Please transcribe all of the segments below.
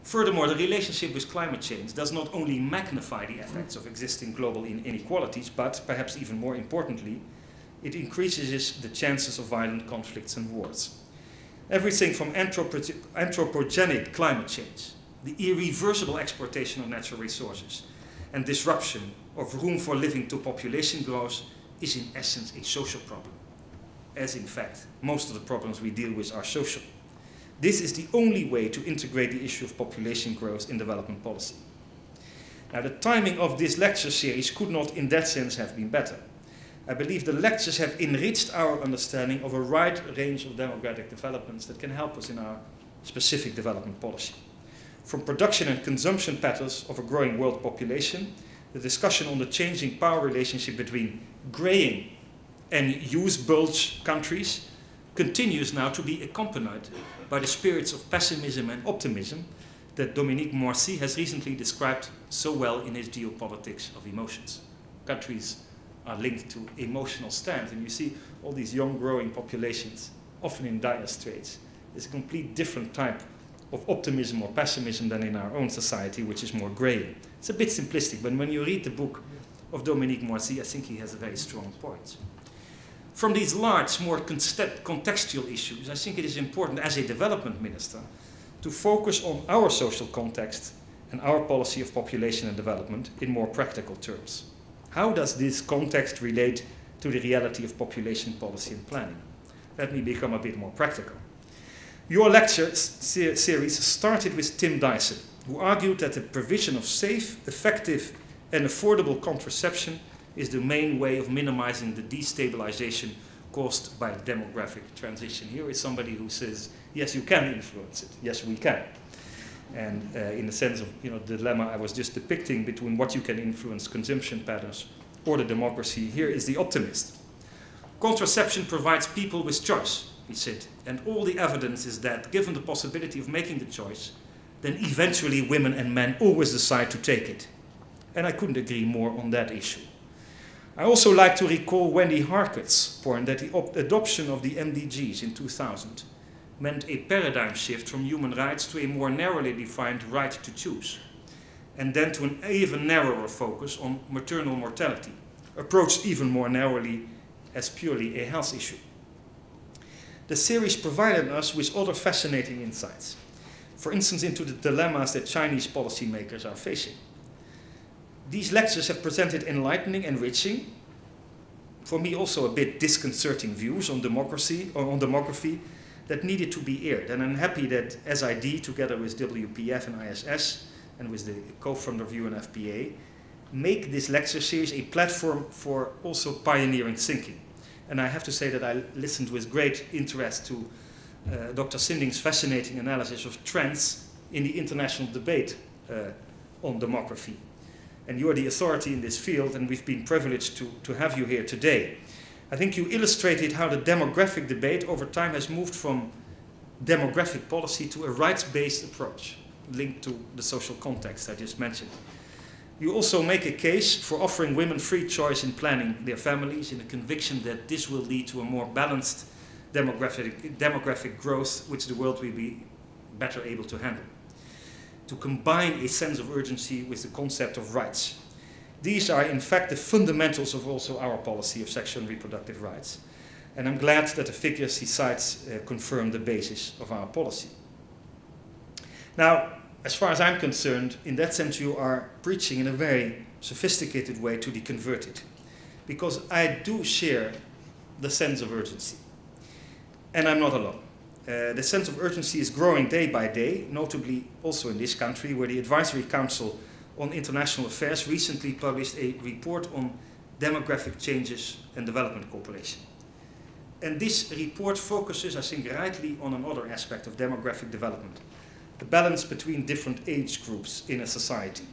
Furthermore, the relationship with climate change does not only magnify the effects of existing global inequalities, but, perhaps even more importantly, it increases the chances of violent conflicts and wars. Everything from anthropogenic climate change, the irreversible exploitation of natural resources, and disruption of room for living to population growth is in essence a social problem, as in fact most of the problems we deal with are social. This is the only way to integrate the issue of population growth in development policy. Now, the timing of this lecture series could not in that sense have been better. I believe the lectures have enriched our understanding of a wide range of demographic developments that can help us in our specific development policy. From production and consumption patterns of a growing world population, the discussion on the changing power relationship between graying and youth bulge countries continues now to be accompanied by the spirits of pessimism and optimism that Dominique Moissy has recently described so well in his Geopolitics of Emotions. Countries are linked to emotional stands, and you see all these young growing populations, often in dire straits. It's a complete different type of optimism or pessimism than in our own society, which is more graying. It's a bit simplistic, but when you read the book of Dominique Moissy, I think he has a very strong point. From these large, more contextual issues, I think it is important as a development minister to focus on our social context and our policy of population and development in more practical terms. How does this context relate to the reality of population policy and planning? Let me become a bit more practical. Your lecture series started with Tim Dyson, who argued that the provision of safe, effective, and affordable contraception is the main way of minimizing the destabilization caused by demographic transition. Here is somebody who says, yes, you can influence it. Yes, we can. And in the sense of the dilemma I was just depicting between what you can influence, consumption patterns, or the democracy, here is the optimist. Contraception provides people with choice, he said, and all the evidence is that, given the possibility of making the choice, then eventually women and men always decide to take it. And I couldn't agree more on that issue. I also like to recall Wendy Harcourt's point that the adoption of the MDGs in 2000 meant a paradigm shift from human rights to a more narrowly defined right to choose, and then to an even narrower focus on maternal mortality, approached even more narrowly as purely a health issue. The series provided us with other fascinating insights, for instance into the dilemmas that Chinese policymakers are facing. These lectures have presented enlightening, enriching, for me also a bit disconcerting views on democracy or on demography that needed to be aired. And I'm happy that SID, together with WPF and ISS, and with the co-founder of UNFPA, make this lecture series a platform for also pioneering thinking. And I have to say that I listened with great interest to Dr. Sinding's fascinating analysis of trends in the international debate on demography. And you are the authority in this field, and we've been privileged to have you here today. I think you illustrated how the demographic debate over time has moved from demographic policy to a rights-based approach linked to the social context I just mentioned. You also make a case for offering women free choice in planning their families in the conviction that this will lead to a more balanced demographic growth, which the world will be better able to handle. To combine a sense of urgency with the concept of rights. These are in fact the fundamentals of also our policy of sexual and reproductive rights. And I'm glad that the figures he cites confirm the basis of our policy. Now, as far as I'm concerned, in that sense you are preaching in a very sophisticated way to the converted. Because I do share the sense of urgency. And I'm not alone. The sense of urgency is growing day by day, notably also in this country, where the Advisory Council on International Affairs recently published a report on demographic changes and development cooperation. And this report focuses, I think rightly, on another aspect of demographic development, the balance between different age groups in a society.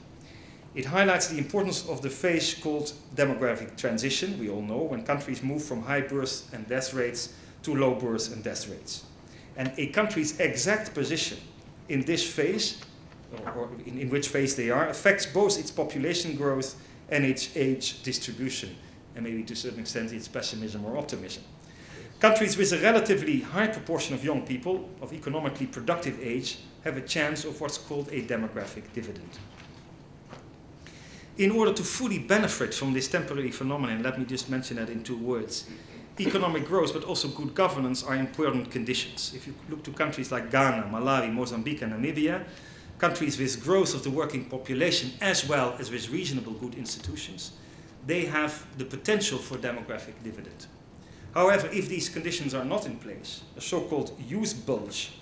It highlights the importance of the phase called demographic transition, we all know, when countries move from high birth and death rates to low birth and death rates. And a country's exact position in this phase, or in which phase they are, affects both its population growth and its age distribution, and maybe to a certain extent its pessimism or optimism. Countries with a relatively high proportion of young people of economically productive age have a chance of what's called a demographic dividend. In order to fully benefit from this temporary phenomenon, let me just mention that in 2 words. Economic growth, but also good governance, are important conditions. If you look to countries like Ghana, Malawi, Mozambique, and Namibia, countries with growth of the working population as well as with reasonable good institutions, they have the potential for demographic dividend. However, if these conditions are not in place, a so-called youth bulge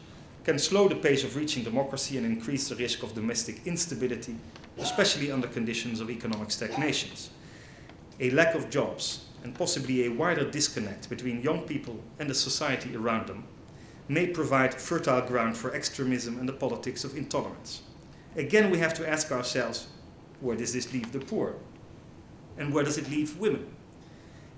can slow the pace of reaching democracy and increase the risk of domestic instability, especially under conditions of economic stagnation. A lack of jobs and possibly a wider disconnect between young people and the society around them may provide fertile ground for extremism and the politics of intolerance. Again, we have to ask ourselves, where does this leave the poor? And where does it leave women?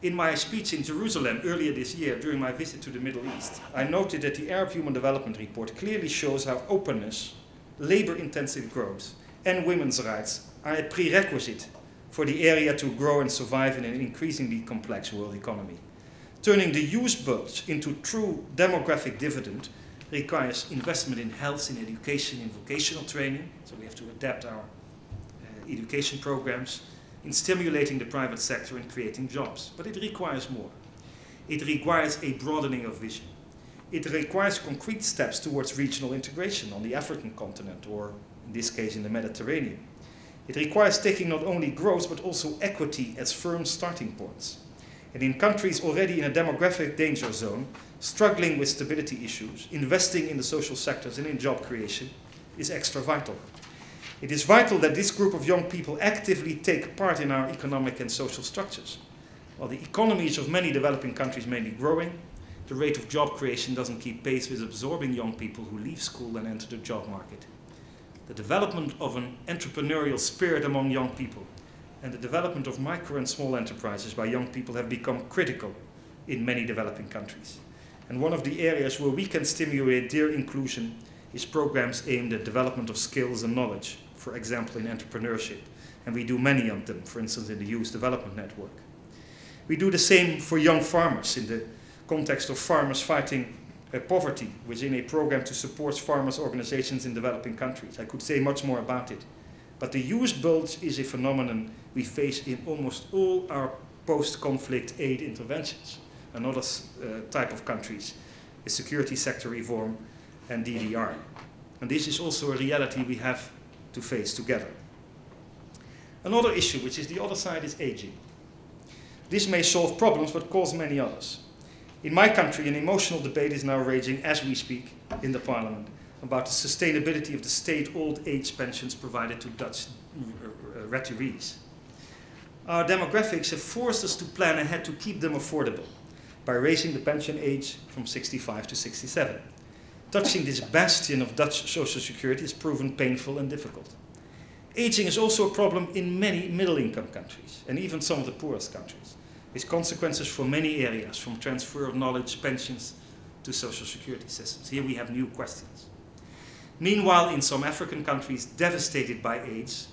In my speech in Jerusalem earlier this year during my visit to the Middle East, I noted that the Arab Human Development Report clearly shows how openness, labor-intensive growth, and women's rights are a prerequisite for the area to grow and survive in an increasingly complex world economy. Turning the youth bulge into true demographic dividend requires investment in health, in education, in vocational training, so we have to adapt our education programs, in stimulating the private sector and creating jobs. But it requires more. It requires a broadening of vision. It requires concrete steps towards regional integration on the African continent, or in this case in the Mediterranean. It requires taking not only growth but also equity as firm starting points. And in countries already in a demographic danger zone, struggling with stability issues, investing in the social sectors and in job creation is extra vital. It is vital that this group of young people actively take part in our economic and social structures. While the economies of many developing countries may be growing, the rate of job creation doesn't keep pace with absorbing young people who leave school and enter the job market. The development of an entrepreneurial spirit among young people and the development of micro and small enterprises by young people have become critical in many developing countries. And one of the areas where we can stimulate their inclusion is programs aimed at development of skills and knowledge, for example in entrepreneurship. And we do many of them, for instance in the Youth Development Network. We do the same for young farmers in the context of farmers fighting poverty within a program to support farmers' organizations in developing countries. I could say much more about it. But the youth bulge is a phenomenon we face in almost all our post-conflict aid interventions. Another type of countries is security sector reform and DDR. And this is also a reality we have to face together. Another issue, which is the other side, is aging. This may solve problems but cause many others. In my country, an emotional debate is now raging as we speak in the parliament about the sustainability of the state old age pensions provided to Dutch retirees. Our demographics have forced us to plan ahead to keep them affordable by raising the pension age from 65 to 67. Touching this bastion of Dutch social security is proven painful and difficult. Aging is also a problem in many middle-income countries, and even some of the poorest countries, with consequences for many areas, from transfer of knowledge, pensions, to social security systems. Here we have new questions. Meanwhile, in some African countries devastated by AIDS,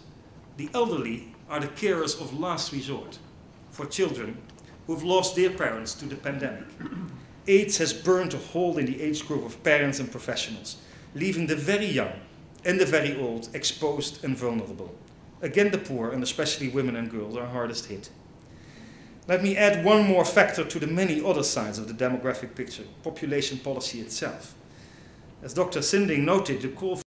the elderly are the carers of last resort for children who have lost their parents to the pandemic. AIDS has burned a hole in the age group of parents and professionals, leaving the very young and the very old exposed and vulnerable. Again, the poor, and especially women and girls, are hardest hit. Let me add one more factor to the many other sides of the demographic picture: population policy itself. As Dr. Sinding noted, the call